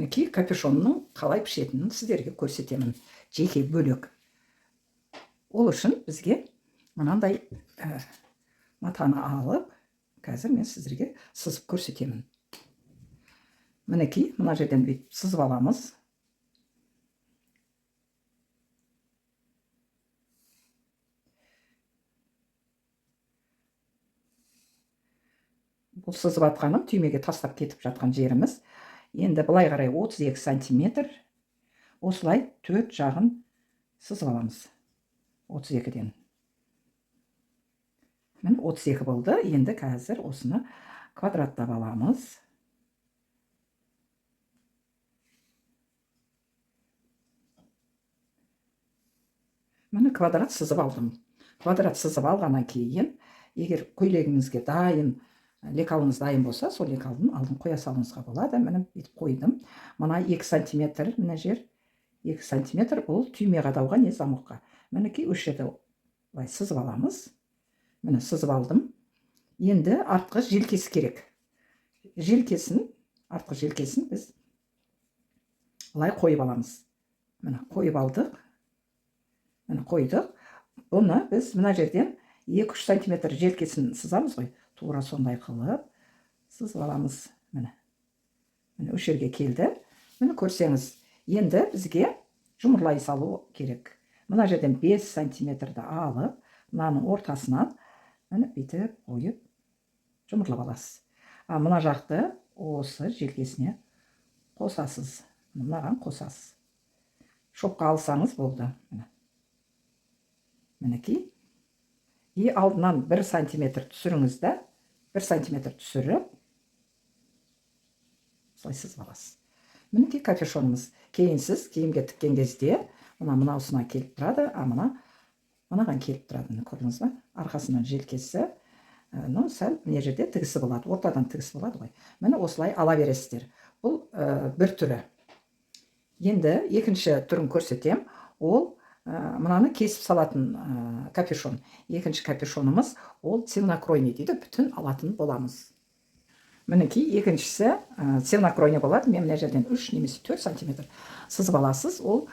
мінекей капюшонның қалай пішетінін сіздерге көрсетемін, жеке бөлек. Ол үшін бізге мынандай матаны алып, қазір мен сіздерге сызып көрсетемін. Мінекей, мына жерден бүйтіп сызып аламыз. Бұл сызып атқаным түймеге тастап кетіп жатқан жеріміз. Енді былай қарай 32 сантиметр. Осылай 4 жағын сызып аламыз. 32-ден. Мен 32 болды. Енді қазір осыны квадраттап аламыз. Мені квадрат сызып алдым. Квадрат сызып алғаннан кейін, егер көйлегіңізге дайын, лекалыңыз дайын болса, сол лекалдың алдын қоя салыңызға болады. Мені бүйтіп қойдым. Мына 2 сантиметр, мына жер 2 сантиметр, бұл түйме қадауға не замокқа. Мінекей осы жерде сызып аламыз. Мені сызып алдым. Енді артқы желкесі керек. Артқы желкесін біз былай қойып аламыз. Мені қойып алдық. Мені қойдық. Бұны біз мына жерден 2-3 сантиметр желкесін сызамыз ғой. Тура сондай қылып сызып аламыз. Мені осы жерге келді. Мені көрсеңіз, енді бізге жұмырлай салу керек. Мына жерден 5 сантиметрді алып, мынаның ортасынан мені бүйтіп қойып жұмырлап аласыз. Мына жақты осы желкесіне қосасыз. Мынаған қосасыз. Шопқа алсаңыз болды. Мінекей. И алдынан 1 сантиметр түсіріңіз да, 1 сантиметр түсіріп, солай сызып аласыз. Мінекей капюшонымыз. Кейін сіз киімге тіккен кезде, мынаусына келіп тұрады, мынаған келіп тұрады. Көрдіңіз ба? Арқасынан желкесі, сәл мына жерде тігісі болады, ортадан тігісі болады ғой. Мені осылай ала бересіздер. Бұл бір түрі. Енді екінші түрін көрсетем. Ол мынаны кесіп салатын капюшон. Екінші капюшонымыз ол цельнокройный дейді, бүтін алатын боламыз. Мінекей екіншісі цельнокройный болады. Мен мына жерден 3 немесе 4 сантиметр сызып аласыз. Ол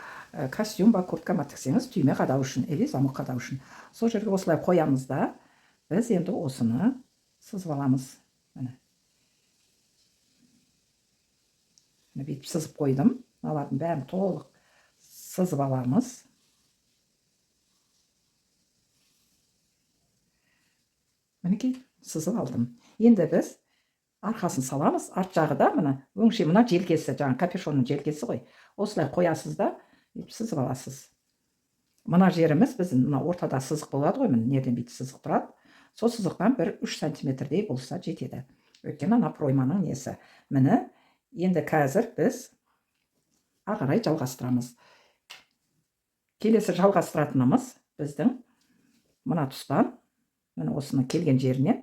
костюм ба курткама тіксеңіз, түйме қадау үшін, или замок қадау үшін. Сол жерге осылай қоямыз да, біз енді осыны сызып аламыз. Бүйтіп сызып қойдым. Алардың бәрін толық сызып аламыз. Мінекей, сызып алдым. Енді біз арқасын саламыз. Арт жағы да өңше мына желкесі, жаңа капюшонның желкесі ғой. Осылай қоясыз да, сызып аласыз. Мына жеріміз біздің ортада сызық болады ғой, нерден бүйтіп сызық тұрады. Сол сызықтан 1-3 сантиметрдей болса жетеді. Өйткені ана пройманың несі. Мені енді қазір біз ағарай жалғастырамыз. Келесі жалғастыратынымыз біздің мына тұстан, осыны келген жеріне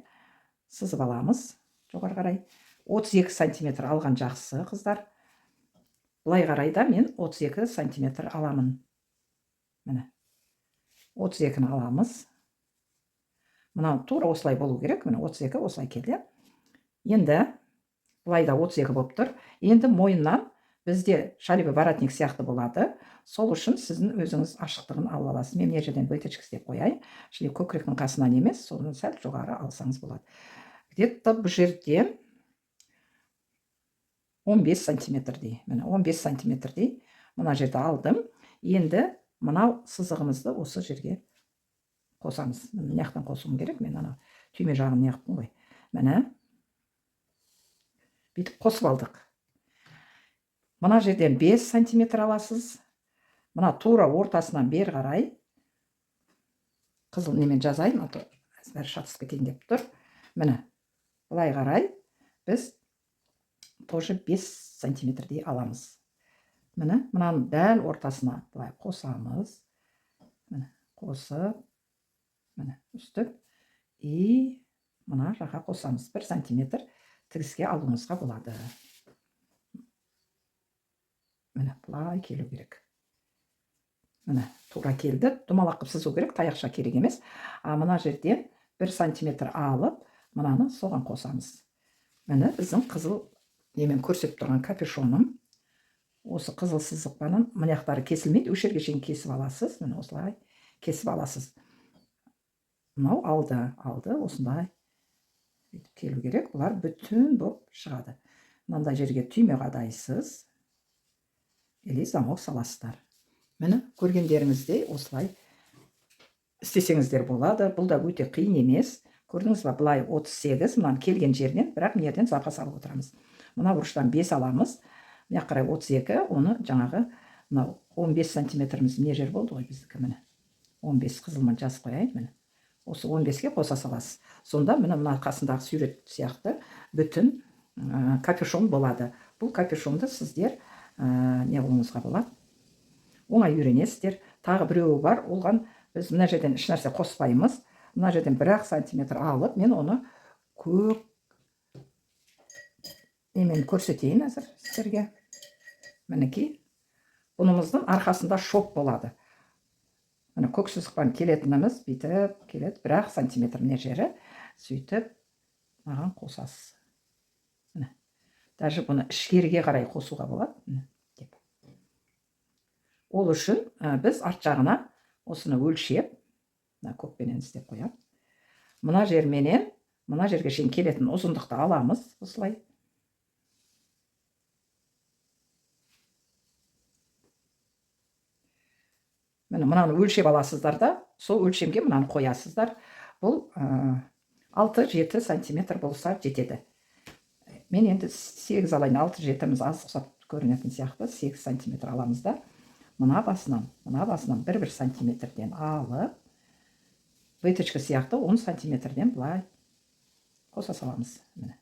сызып аламыз. Жоғары қарай 32 сантиметр алған жақсы, қыздар. Бұлай қарайда мен 32 сантиметр аламын. Міне 32-ні аламыз. Мына тура осылай болу керек. Міне 32 осылай келді. Енді бұлайда 32 болып тұр. Енді мойыннан бізде шалебі воротник сияқты болады. Сол үшін сіздің өзіңіз ашықтығын алып аласыз. Мен мына жерден бөйтечік істеп қояйын. Шіле көкіректің қасынан емес, соны сәл жоғары алсаңыз болады. Где-то бұл жерден 15 сантиметрдей. Міне 15 сантиметрдей мына жерді алдым. Енді мынау сызығымызды осы жерге қосамыз. Неқтен қосуым керек? Мен ана түйме жағын неқтім ғой. Міне бүйтіп қосып алдық. Мына жерден 5 сантиметр аласыз. Мына тура ортасынан бері қарай. Қызыл немен жазайын, бәрі шатысып кетейін деп тұр. Міне, бұлай қарай біз тоже 5 сантиметрдей аламыз. Міне, мынаның дәл ортасына бұлай қосамыз. Міне, қосып, міне, үстіп, и мына жаққа қосамыз. 1 сантиметр тігіске алуыңызға болады. Міне, бұлай келу керек. Міне, тура келді. Думалақ қып сызу керек, таяқша керек емес. Мына жерден 1 сантиметр алып, мынаны соған қосамыз. Міне, біздің қызыл немен көрсетіп тұрған капюшоным. осы қызыл сызықпаның мына жақтары кесілмейді, осы жерге шейін кесіп аласыз. Міне осылай кесіп аласыз. Мынау алды осындай бүйтіп келу керек. Бұлар бүтін болып шығады. Мынандай жерге түйме қадайсыз, или замок саласыздар. Міне көргендеріңіздей осылай істесеңіздер болады. Бұл да өте қиын емес. Көрдіңіз ба, былай 38, мынаны келген жерінен, бірақ мынерден запас алып отырамыз. Мына бұрыштан 5 аламыз, мына қарай 32, оны жаңағы мынау 15 сантиметріміз не жер болды ғой біздікі, міне 15 қызылмен жазып қояйын, міне осы 15-ке қоса саласыз. Сонда міне мына арқасындағы сурет сияқты бүтін капюшон болады. Бұл капюшонды сіздер не қылуыңызға болады, оңай үйренесіздер. Тағы біреуі бар, оған біз мына жерден еш нәрсе қоспаймыз. Мына жерден 1 сантиметр алып, мен оны көк немен көрсетейін әзір сіздерге. Мінекей, бұнымыздың арқасында шоп болады. Міне көк сызықпен келетініміз бүйтіп келеді, 1 сантиметр міне жері, сөйтіп маған қосасыз. Міне, даже бұны ішкеріге қарай қосуға болады. Міне, деп. Ол үшін біз арт жағына осыны өлшеп, көкпенен істеп қоям. Мына жерменен, мына жерге шейін келетін ұзындықты аламыз, осылай. Міне мынаны өлшеп аласыздар да, сол өлшемге мынаны қоясыздар. Бұл 6-7 сантиметр болса жетеді. Мен енді 8 алайын, 6-7-міз аз ұқсап көрінетін сияқты, 8 сантиметр аламыз да. Мына басынан 1-1 сантиметрден алып, выточка сияқты 10 сантиметрден бұлай қоса саламыз. Міне.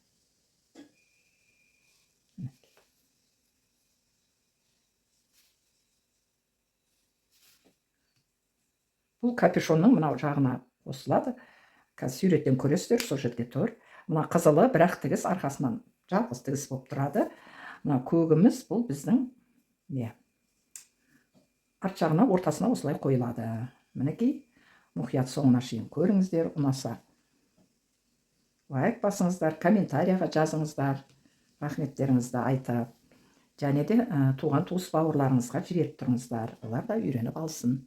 Бұл капюшонның мынау жағына қосылады. Қазір суреттен көресіздер, сол жерде тұр. Мына қызылы бірақ тігіс арқасынан жалғыз тігіс болып тұрады. Мына көгіміз бұл біздің арт жағына ортасына осылай қойылады. Мінекей, мұқият соңына шейін көріңіздер, ұнаса лайк басыңыздар, комментарияға жазыңыздар, рахметтеріңізді айтып, және де туған туыс бауырларыңызға жіберіп тұрыңыздар, олар да үйреніп алсын.